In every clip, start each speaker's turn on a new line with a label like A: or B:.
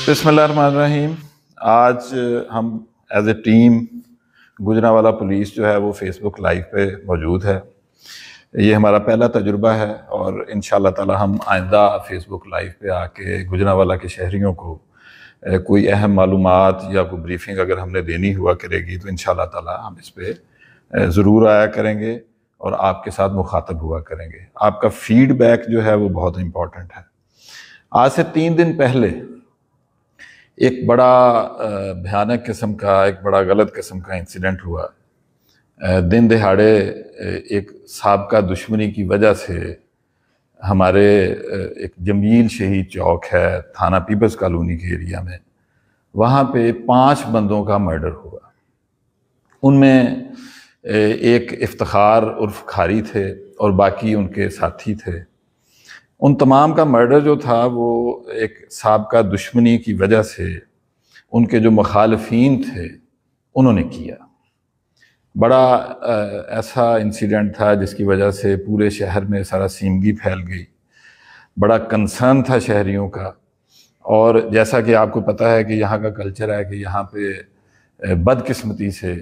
A: बिस्मिल्लाहिर्रहमानिर्रहीम। आज हम as a team Gujranwala police जो है वो फेसबुक लाइव पे मौजूद है। ये हमारा पहला तजुर्बा है और इंशाअल्लाह ताला हम आइंदा फेसबुक लाइव पे आके गुजरांवाला के शहरियों को कोई अहम मालूमात या कोई ब्रीफिंग अगर हमने देनी हुआ करेगी तो इंशाअल्लाह ताला हम इस पे ज़रूर आया करेंगे और आपके साथ मुखातब हुआ करेंगे। आपका फीडबैक जो है वो बहुत इम्पोर्टेंट है। आज से 3 दिन पहले एक बड़ा भयानक किस्म का, एक बड़ा गलत किस्म का इंसिडेंट हुआ। दिन दिहाड़े एक साबका दुश्मनी की वजह से हमारे एक जमील शहीद चौक है थाना पीपल्स कॉलोनी के एरिया में, वहाँ पे 5 बंदों का मर्डर हुआ। उनमें एक इफ्तिखार उर्फ खारी थे और बाकी उनके साथी थे। उन तमाम का मर्डर जो था वो एक साबका दुश्मनी की वजह से उनके जो मुखालफीन थे उन्होंने किया। बड़ा ऐसा इंसिडेंट था जिसकी वजह से पूरे शहर में सरासीमगी फैल गई। बड़ा कंसर्न था शहरियों का। और जैसा कि आपको पता है कि यहाँ का कल्चर है कि यहाँ पे बदकिस्मती से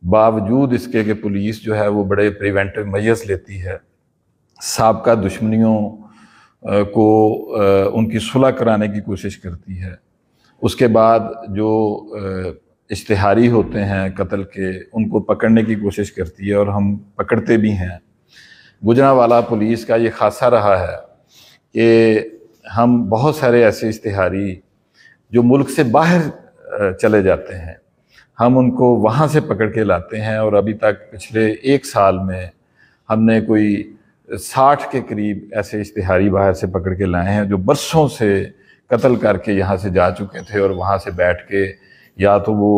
A: बावजूद इसके कि पुलिस जो है वो बड़े प्रिवेंटिव मेजर्स लेती है, साबका दुश्मनियों को उनकी सुलह कराने की कोशिश करती है। उसके बाद जो इश्तिहारी होते हैं कत्ल के, उनको पकड़ने की कोशिश करती है और हम पकड़ते भी हैं। गुजरांवाला पुलिस का ये खासा रहा है कि हम बहुत सारे ऐसे इश्तिहारी जो मुल्क से बाहर चले जाते हैं, हम उनको वहाँ से पकड़ के लाते हैं। और अभी तक पिछले 1 साल में हमने कोई 60 के करीब ऐसे इश्तिहारी बाहर से पकड़ के लाए हैं जो बरसों से कत्ल करके यहाँ से जा चुके थे और वहाँ से बैठ के या तो वो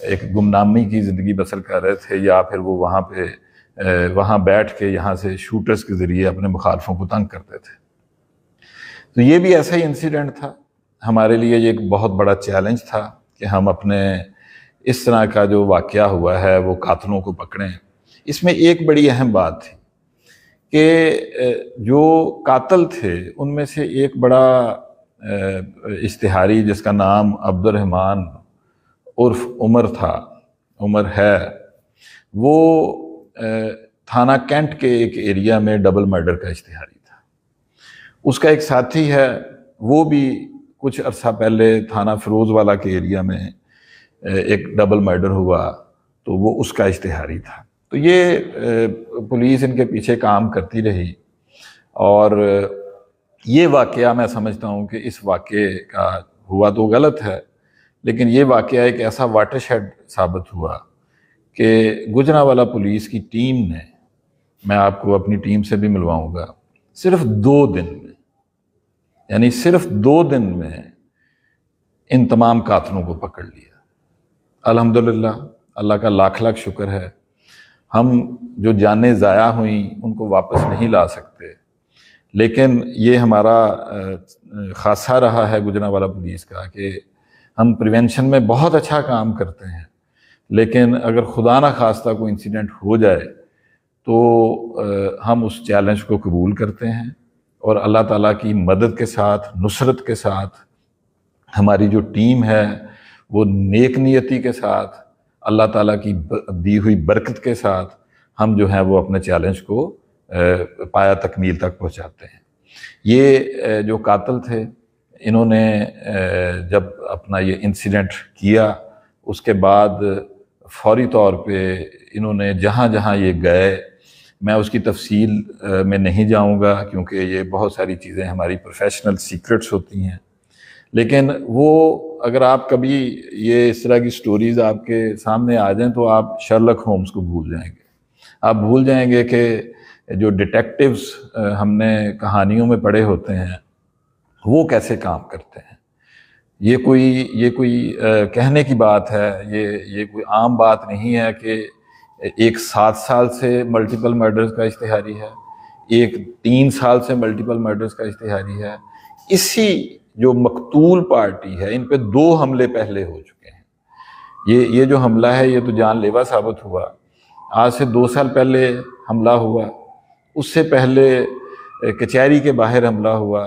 A: एक गुमनामी की ज़िंदगी बसर कर रहे थे या फिर वो वहाँ बैठ के यहाँ से शूटर्स के ज़रिए अपने मुखालफों को तंग करते थे। तो ये भी ऐसा ही इंसिडेंट था। हमारे लिए ये एक बहुत बड़ा चैलेंज था कि हम अपने इस तरह का जो वाक़या हुआ है वो कातिलों को पकड़ें। इसमें एक बड़ी अहम बात थी कि जो कातिल थे उनमें से एक बड़ा इश्तिहारी जिसका नाम अब्दुर्रहमान उर्फ उमर था, उमर है, वो थाना कैंट के एक एरिया में डबल मर्डर का इश्तिहारी था। उसका एक साथी है, वो भी कुछ अरसा पहले थाना फिरोजवाला के एरिया में एक डबल मर्डर हुआ तो वो उसका इश्तिहारी था। तो ये पुलिस इनके पीछे काम करती रही और ये वाक़या मैं समझता हूँ कि इस वाक़े का हुआ तो गलत है, लेकिन ये वाक़या एक ऐसा वाटरशेड साबित हुआ कि गुजरांवाला पुलिस की टीम ने, मैं आपको अपनी टीम से भी मिलवाऊँगा, सिर्फ 2 दिन में, यानी सिर्फ 2 दिन में इन तमाम कातिलों को पकड़ लिया। अल्हम्दुलिल्लाह, अल्लाह का लाख लाख शुक्र है। हम जो जानें ज़ाया हुई उनको वापस नहीं ला सकते, लेकिन ये हमारा खासा रहा है गुजरांवाला पुलिस का कि हम प्रिवेंशन में बहुत अच्छा काम करते हैं, लेकिन अगर खुदा ना खास्ता कोई इंसिडेंट हो जाए तो हम उस चैलेंज को कबूल करते हैं और अल्लाह ताला की मदद के साथ, नुसरत के साथ, हमारी जो टीम है वो नेक नियति के साथ, अल्लाह ताला की दी हुई बरकत के साथ हम जो है वो अपने चैलेंज को पाया तकमील तक पहुंचाते हैं। ये जो कातिल थे, इन्होंने जब अपना ये इंसिडेंट किया उसके बाद फौरी तौर पे इन्होंने जहाँ जहाँ ये गए, मैं उसकी तफसील में नहीं जाऊँगा क्योंकि ये बहुत सारी चीज़ें हमारी प्रोफेशनल सीक्रेट्स होती हैं, लेकिन वो अगर आप कभी ये इस तरह की स्टोरीज़ आपके सामने आ जाएं तो आप शर्लक होम्स को भूल जाएंगे। आप भूल जाएंगे कि जो डिटेक्टिव्स हमने कहानियों में पढ़े होते हैं वो कैसे काम करते हैं। ये कोई कहने की बात है, ये कोई आम बात नहीं है कि एक 7 साल से मल्टीपल मर्डर्स का इश्तिहारी है, एक 3 साल से मल्टीपल मर्डर्स का इश्तिहारी है। इसी जो मकतूल पार्टी है, इन पे 2 हमले पहले हो चुके हैं। ये जो हमला है ये तो जानलेवा साबित हुआ। आज से 2 साल पहले हमला हुआ, उससे पहले कचहरी के बाहर हमला हुआ,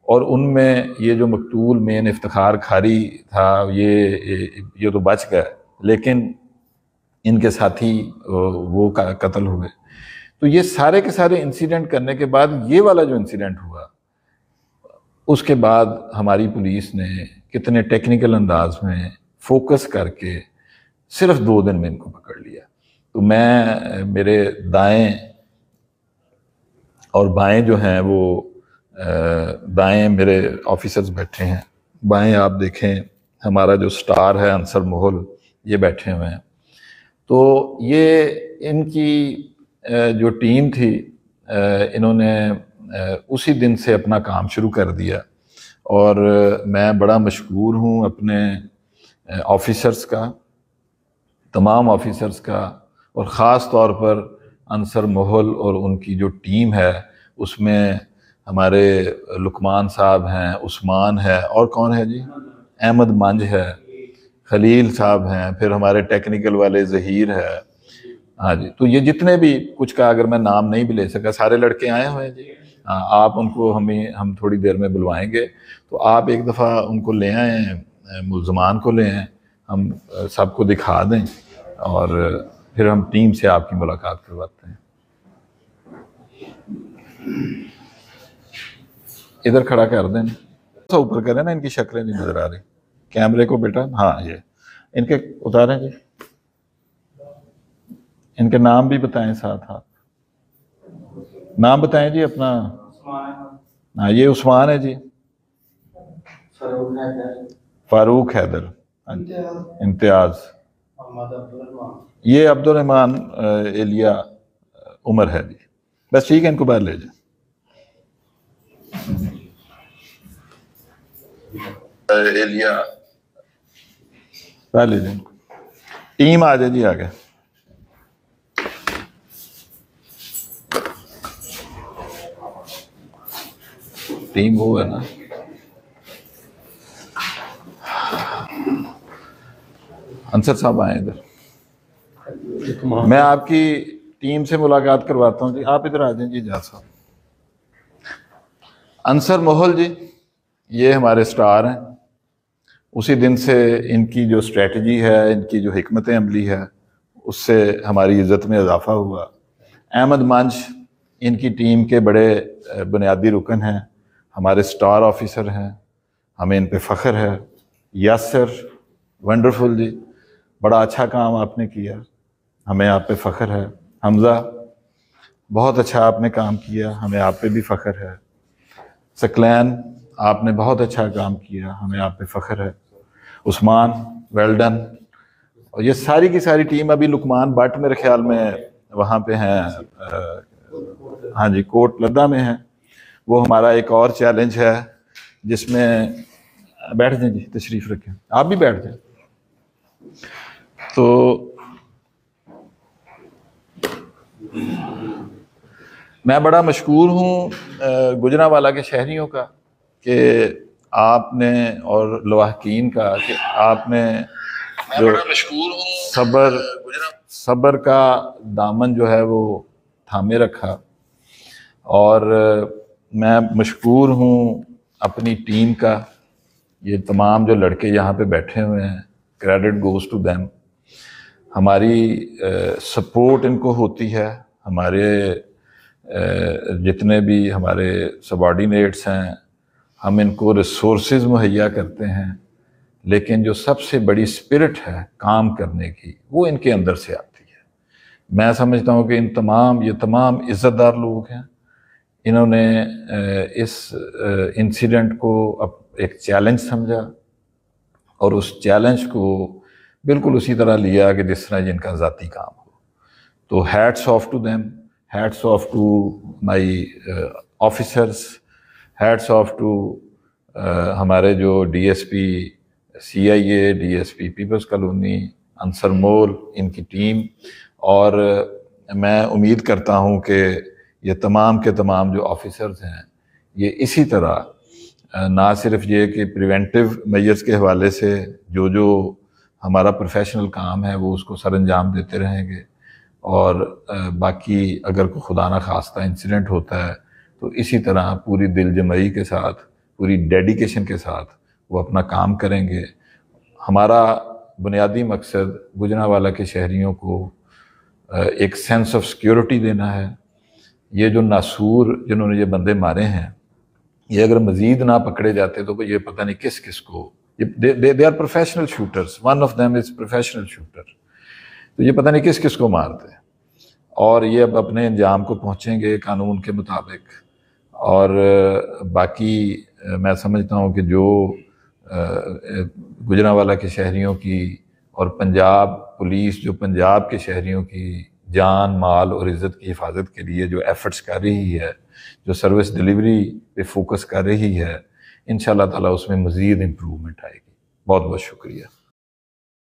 A: और उनमें ये जो मकतूल मेन इफ्तिखार खारी था ये तो बच गए, लेकिन इनके साथी वो कत्ल हुए। तो ये सारे के सारे इंसिडेंट करने के बाद ये वाला जो इंसिडेंट हुआ, उसके बाद हमारी पुलिस ने कितने टेक्निकल अंदाज में फोकस करके सिर्फ 2 दिन में इनको पकड़ लिया। तो मेरे दाएं और बाएं जो हैं वो दाएं मेरे ऑफिसर्स बैठे हैं, बाएं आप देखें हमारा जो स्टार है अंसर मोहल, ये बैठे हुए हैं। तो ये इनकी जो टीम थी, इन्होंने उसी दिन से अपना काम शुरू कर दिया और मैं बड़ा मशकूर हूँ अपने ऑफिसर्स का, तमाम ऑफिसर्स का, और ख़ास तौर पर अंसर मोहल और उनकी जो टीम है उसमें हमारे लुकमान साहब हैं, उस्मान है, और कौन है जी, अहमद मंज है, खलील साहब हैं, फिर हमारे टेक्निकल वाले ज़हीर है। हाँ जी, तो ये जितने भी कुछ का अगर मैं नाम नहीं भी ले सका, सारे लड़के आए हुए हैं जी। हाँ, आप उनको हम थोड़ी देर में बुलवाएंगे, तो आप एक दफ़ा उनको ले आएँ, मुल्ज़मान को ले आएँ, हम सबको दिखा दें और फिर हम टीम से आपकी मुलाकात करवाते हैं। इधर खड़ा कर दें, थोड़ा ऊपर करें ना, इनकी शक्लें नहीं नजर आ रही कैमरे को बेटा। हाँ, ये इनके उतारें जी, इनके नाम भी बताएं साथ। आप नाम बताएं जी अपना। हाँ, ये उस्मान है जी, फारूक हैदर, इम्तियाज, ये अब्दुल रहमान, एलिया उमर है जी। बस ठीक है, इनको बाहर ले जाए। एलिया बाहर ले जाए, टीम आ जाए जी आगे। टीम वो है ना, अंसर साहब आए इधर, मैं आपकी टीम से मुलाकात करवाता हूँ जी। आप इधर आ जाए जी, जा साहब। अंसर मोहल जी, ये हमारे स्टार हैं। उसी दिन से इनकी जो स्ट्रेटजी है, इनकी जो हिकमत अमली है, उससे हमारी इज़्ज़त में इजाफा हुआ। अहमद मंज इनकी टीम के बड़े बुनियादी रुकन हैं, हमारे स्टार ऑफिसर हैं, हमें इन पे फ़ख्र है। यासर वंडरफुल जी, बड़ा अच्छा काम आपने किया, हमें आप पे फ़ख्र है। हमज़ा, बहुत अच्छा आपने काम किया, हमें आप पे भी फ़ख्र है। सकलैन, आपने बहुत अच्छा काम किया, हमें आप पे फ़ख्र है। Usman, well done. और ये सारी की सारी टीम, अभी लुकमान बट मेरे ख्याल में वहाँ पे हैं, हाँ जी, कोट लद्दा में है। वो हमारा एक और चैलेंज है जिसमें, बैठ जाए जी, तशरीफ़ रखें, आप भी बैठ जाए। तो मैं बड़ा मशकूर हूँ गुजरांवाला के शहरियों का कि आपने, और लवाहकीन का, कि आपने जो सब्र का दामन जो है वो थामे रखा। और मैं मशकूर हूँ अपनी टीम का, ये तमाम जो लड़के यहाँ पे बैठे हुए हैं, क्रेडिट गोज़ टू देम। हमारी सपोर्ट इनको होती है, हमारे जितने भी हमारे सबॉर्डिनेट्स हैं, हम इनको रिसोर्सेज मुहैया करते हैं, लेकिन जो सबसे बड़ी स्पिरिट है काम करने की, वो इनके अंदर से आती है। मैं समझता हूँ कि ये तमाम इज़्ज़तदार लोग हैं। इन्होंने इस इंसिडेंट को अब एक चैलेंज समझा और उस चैलेंज को बिल्कुल उसी तरह लिया कि जिस तरह जिनका ज़ाती काम हो। तो hats off to them, hats off to my officers, hats off to हमारे जो DSP CIA, DSP people's colony, Ansar Mol, इनकी टीम। और मैं उम्मीद करता हूँ कि ये तमाम के तमाम जो ऑफिसर्स हैं, ये इसी तरह ना सिर्फ ये कि प्रिवेंटिव मेजर्स के हवाले से जो हमारा प्रोफेशनल काम है वो उसको सरअंजाम देते रहेंगे, और बाकी अगर कोई खुदा ना खास्ता इंसिडेंट होता है तो इसी तरह पूरी दिल जमई के साथ पूरी डेडिकेशन के साथ वो अपना काम करेंगे। हमारा बुनियादी मकसद गुजरांवाला के शहरियों को एक सेंस ऑफ सिक्योरिटी देना है। ये जो नासूर जिन्होंने ये बंदे मारे हैं, ये अगर मज़ीद ना पकड़े जाते तो ये पता नहीं किस किस को, they are professional shooters, one of them is professional shooter, तो ये पता नहीं किस किस को मारते। और ये अब अपने अंजाम को पहुँचेंगे कानून के मुताबिक। और बाकी मैं समझता हूँ कि जो गुजरांवाला के शहरियों की और पंजाब पुलिस जो पंजाब के शहरियों की जान माल और इज़्ज़त की हिफाजत के लिए जो एफ़र्ट्स कर रही है, जो सर्विस डिलीवरी पे फोकस कर रही है, इंशाअल्लाह ताला उसमें मज़ीद इम्प्रूवमेंट आएगी। बहुत बहुत शुक्रिया।